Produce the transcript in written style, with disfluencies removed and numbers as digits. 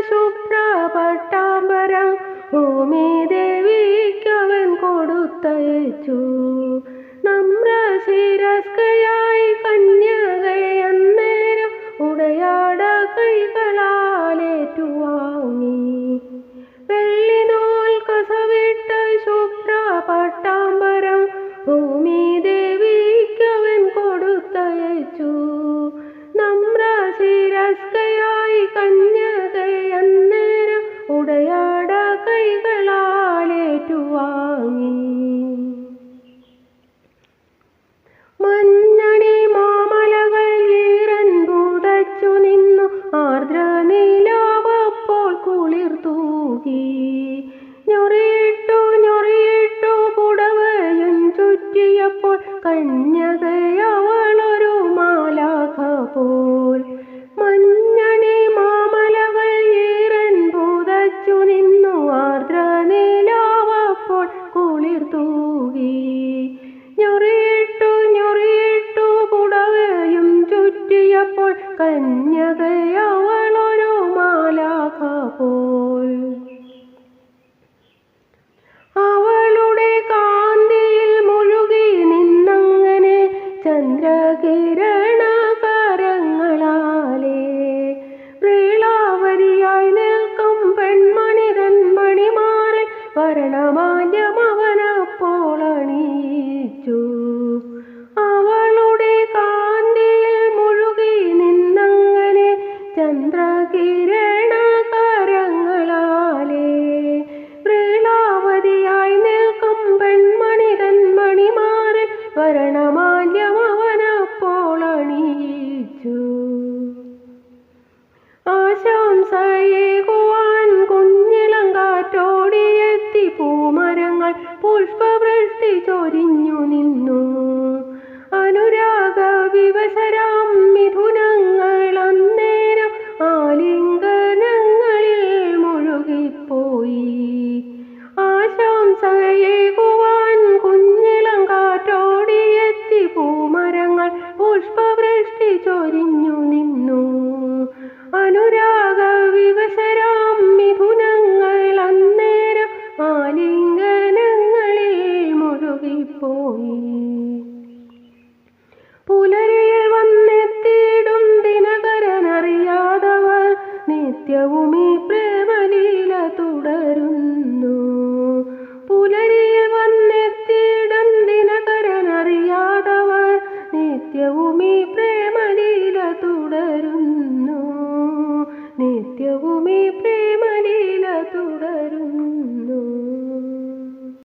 ശുഭ്രപട്ടാംബരം ഭൂമിദേവിക്കവൻ കൊടുത്തയച്ചു. നമ്രശിരസ്കയായി കന്യകയന്നേരം ഉടയാട കൈകളാലേറ്റുവാങ്ങി. വെള്ളിനൂൽ കസവിട്ട ശുഭ്രപട്ടാംബരം ഭൂമിദേവിക്കവൻ കൊടുത്തയച്ചു. നമ്രശിരസ്കയായി കന്യകയന്നേരം ഉടയാട കൈകളാലേറ്റുവാങ്ങി. മഞ്ഞണി മാമലകൾ ഈറൻ പുതച്ചു നിന്നു ആർദ്ര നിലാവപ്പോൾ കുളിർ തൂകി. ഞൊറിയിട്ടു ഞൊറിയിട്ടു പുടവയും ചുറ്റിയപ്പോൾ കന്യകയവളൊരു മാലാഖ പോൽ. മഞ്ഞണി മാമലകൾ ഈറൻ പുതച്ചു നിന്നു ആർദ്ര നിലാവപ്പോൾ കുളിർ തൂകി. ഞൊറിയിട്ടു ഞൊറിയിട്ടു പുടവയും ചുറ്റിയപ്പോൾ കന്യകയവളൊരു മാലാഖ പോൽ. അവളുടെ കാന്തിയിൽ മുഴുകി നിന്നങ്ങനെ ചന്ദ്രകിരണ കരങ്ങളാലേ പ്രീളാവതിയായി നിൽക്കും പെൺമണി തൻ മണിമാറിൽ വരണമാല്യമവനപ്പോൾ അണിയിച്ചു. അവളുടെ കാന്തിയിൽ മുഴുകി നിന്നങ്ങനെ ചന്ദ്രകിരണ കരങ്ങളാലേ പ്രീളാവതിയായി നിൽക്കും പെൺമണി തൻ മണിമാറിൽ വരണമാല്യമവനപ്പോൾ അണിയിച്ചു. ആശംസയേകുവാൻ കുഞ്ഞിളങ്കാറ്റോടിയെത്തി പൂമരങ്ങൾ പുഷ്പവൃഷ്ടി ചൊരിഞ്ഞു നിന്നു. അനുരാഗ വിവശരാം മിഥുനങ്ങൾ അന്നേരം ആലിംഗനങ്ങളിൽ മുഴുകിപ്പോയി. ആശംസയേകുവാൻ കുഞ്ഞിളങ്കാറ്റോടിയെത്തി പൂമരങ്ങൾ പുഷ്പവൃഷ്ടി ചൊരിഞ്ഞു നിന്നു. അനുരാഗ വിവശരാം മിഥുനങ്ങൾ അന്നേരം ആലിംഗനങ്ങളിൽ മുഴുകിപ്പോയി. പുലരി